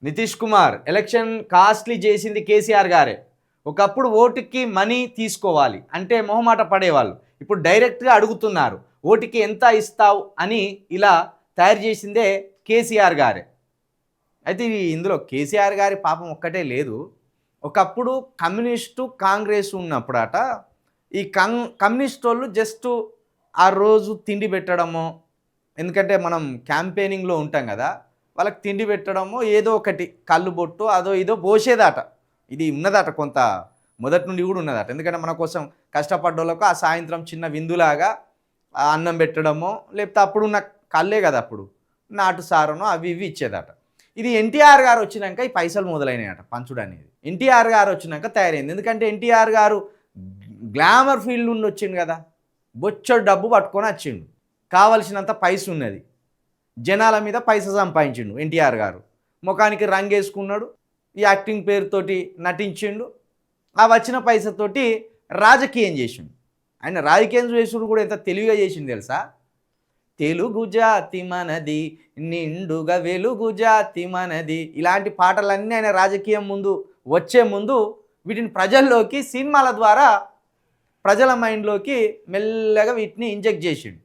Nitish Kumar election costly చేసింది కేసీఆర్ గారే. ఒకప్పుడు ఓటుకి మనీ తీసుకోవాలి అంటే మొహమాట పడేవాళ్ళు. ఇప్పుడు డైరెక్ట్గా అడుగుతున్నారు, ఓటుకి ఎంత ఇస్తావు అని. ఇలా తయారు చేసిందే కేసీఆర్ గారే. అయితే ఇందులో కేసీఆర్ గారి పాపం ఒక్కటే లేదు. ఒకప్పుడు కమ్యూనిస్టు కాంగ్రెస్ ఉన్నప్పుడట ఈ కమ్యూనిస్ట్ వాళ్ళు జస్ట్ ఆ రోజు తిండి పెట్టడమో, ఎందుకంటే మనం క్యాంపెయినింగ్లో ఉంటాం కదా, వాళ్ళకి తిండి పెట్టడమో ఏదో ఒకటి కళ్ళు బొట్టు అదో ఇదో పోసేదట. ఇది ఉన్నదట, కొంత మొదటి నుండి కూడా ఉన్నదట. ఎందుకంటే మన కోసం కష్టపడ్డోళ్ళకు ఆ సాయంత్రం చిన్న విందులాగా అన్నం పెట్టడమో, లేకపోతే అప్పుడున్న కళ్ళే కదా అప్పుడు నాటు సారనో అవి ఇవి ఇచ్చేదట. ఇది ఎన్టీఆర్ గారు వచ్చినాక ఈ పైసలు మొదలైనాయట పంచుడు అనేది. ఎన్టీఆర్ గారు వచ్చినాక తయారైంది. ఎందుకంటే ఎన్టీఆర్ గారు గ్లామర్ ఫీల్డ్ నుండి వచ్చిండు కదా, బొచ్చడు డబ్బు పట్టుకొని వచ్చిండు, కావలసినంత పైస ఉన్నది, జనాల మీద పైస సంపాదించిండు. ఎన్టీఆర్ గారు ముఖానికి రంగేసుకున్నాడు, ఈ యాక్టింగ్ పేరుతోటి నటించిండు, ఆ వచ్చిన పైసతోటి రాజకీయం చేసిండు. ఆయన రాజకీయం చేసుడు కూడా ఎంత తెలివిగా చేసిండు తెలుసా? తెలుగు జాతి మనది, నిండుగా వెలుగు జాతి మనది, ఇలాంటి పాటలన్నీ ఆయన రాజకీయం ముందు వచ్చే ముందు వీటిని ప్రజల్లోకి సినిమాల ద్వారా ప్రజల మైండ్లోకి మెల్లగా వీటిని ఇంజెక్ట్ చేసిండు.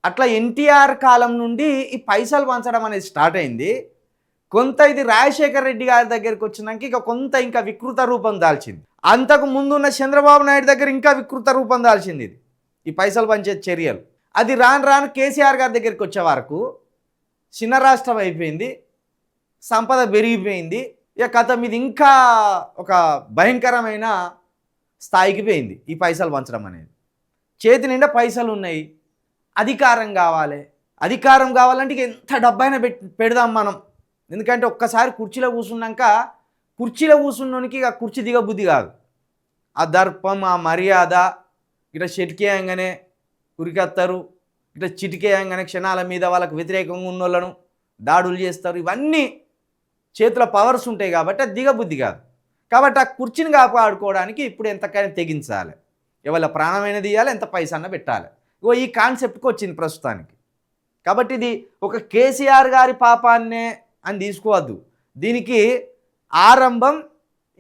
అట్లా ఎన్టీఆర్ కాలం నుండి ఈ పైసలు పంచడం అనేది స్టార్ట్ అయింది. కొంత ఇది రాజశేఖర్ రెడ్డి గారి దగ్గరికి వచ్చినాక ఇక కొంత ఇంకా వికృత రూపం దాల్చింది. అంతకు ముందున్న చంద్రబాబు నాయుడు దగ్గర ఇంకా వికృత రూపం దాల్చింది ఇది, ఈ పైసలు పంచే చర్యలు. అది రాను రాను కేసీఆర్ గారి దగ్గరికి వచ్చే వరకు చిన్న రాష్ట్రం అయిపోయింది, సంపద పెరిగిపోయింది. ఇక కథ మీద ఇంకా ఒక భయంకరమైన స్థాయికి పోయింది ఈ పైసలు పంచడం అనేది. చేతి నిండా పైసలు ఉన్నాయి, అధికారం కావాలి. అధికారం కావాలంటే ఇక ఎంత డబ్బైనా పెడదాం మనం. ఎందుకంటే ఒక్కసారి కుర్చీలో కూర్చున్నాక కుర్చీలో కూర్చున్నోనికి ఇక కుర్చీ దిగబుద్ధి కాదు. ఆ దర్పం, ఆ మర్యాద, ఇట్లా చెటికేయంగానే ఉరికెత్తారు, ఇట్లా చిటికేయంగానే క్షణాల మీద వాళ్ళకు వ్యతిరేకంగా ఉన్న వాళ్ళను దాడులు చేస్తారు. ఇవన్నీ చేతుల పవర్స్ ఉంటాయి కాబట్టి అది దిగబుద్ధి కాదు. కాబట్టి ఆ కుర్చీని కాపాడుకోవడానికి ఇప్పుడు ఎంతకైనా తెగించాలి, ఎవరి ప్రాణమైన తీయాలి, ఎంత పైసా అన్న పెట్టాలి. ఈ కాన్సెప్ట్కి వచ్చింది ప్రస్తుతానికి. కాబట్టి ఇది ఒక కేసీఆర్ గారి పాపాన్నే అని తీసుకోవద్దు. దీనికి ఆరంభం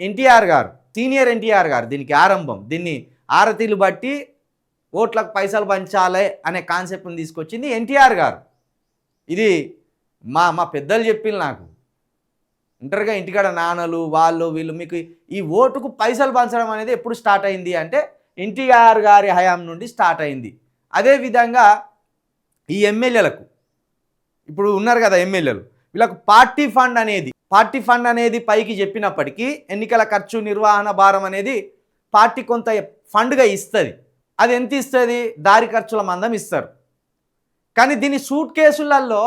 ఎన్టీఆర్ గారు, సీనియర్ ఎన్టీఆర్ గారు దీనికి ఆరంభం. దీన్ని ఆరతీలు బట్టి ఓట్లకు పైసలు పంచాలి అనే కాన్సెప్ట్ని తీసుకొచ్చింది ఎన్టీఆర్ గారు. ఇది మా పెద్దలు చెప్పింది నాకు. ఉంటారుగా ఇంటికాడ నాన్నలు వాళ్ళు వీళ్ళు, మీకు ఈ ఓటుకు పైసలు పంచడం అనేది ఎప్పుడు స్టార్ట్ అయింది అంటే ఎన్టీఆర్ గారి హయాం నుండి స్టార్ట్ అయింది. అదేవిధంగా ఈ ఎమ్మెల్యేలకు ఇప్పుడు ఉన్నారు కదా ఎమ్మెల్యేలు, వీళ్ళకు పార్టీ ఫండ్ అనేది పైకి చెప్పినప్పటికీ ఎన్నికల ఖర్చు నిర్వహణ భారం అనేది పార్టీ కొంత ఫండ్గా ఇస్తుంది. అది ఎంత ఇస్తుంది? దారి ఖర్చుల మందం ఇస్తారు. కానీ దీన్ని సూట్ కేసులలో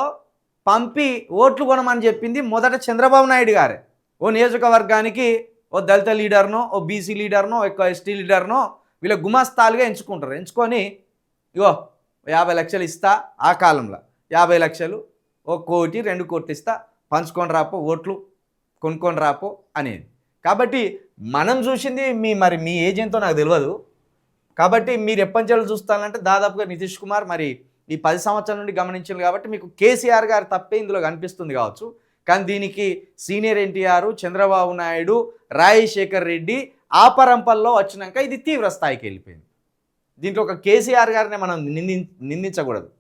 పంపి ఓట్లు కొనమని చెప్పింది మొదట చంద్రబాబు నాయుడు గారే. ఓ నియోజకవర్గానికి ఓ దళిత లీడర్నో, ఓ బీసీ లీడర్నో, ఎక్కువ ఎస్టీ లీడర్నో వీళ్ళ గుమాస్తాలుగా ఎంచుకుంటారు. ఎంచుకొని ఇగో 50 లక్షలు ఇస్తా, ఆ కాలంలో 50 లక్షలు, 1 కోటి 2 కోట్లు ఇస్తా, పంచుకొని రాపో, ఓట్లు కొనుక్కొని రాపో అనేది. కాబట్టి మనం చూసింది మరి మీ ఏజ్ ఎంతో నాకు తెలియదు. కాబట్టి మీరు ఎప్పంచెలు చూస్తానంటే దాదాపుగా నితీష్ కుమార్ మరి ఈ 10 సంవత్సరాల నుండి గమనించారు కాబట్టి మీకు కేసీఆర్ గారు తప్పే ఇందులో కనిపిస్తుంది కావచ్చు. కానీ దీనికి సీనియర్ ఎన్టీఆర్, చంద్రబాబు నాయుడు, రాజశేఖర్ రెడ్డి ఆ పరంపరలో వచ్చినాక ఇది తీవ్ర స్థాయికి వెళ్ళిపోయింది. దీంట్లో ఒక కేసీఆర్ గారిని మనం నిందించకూడదు.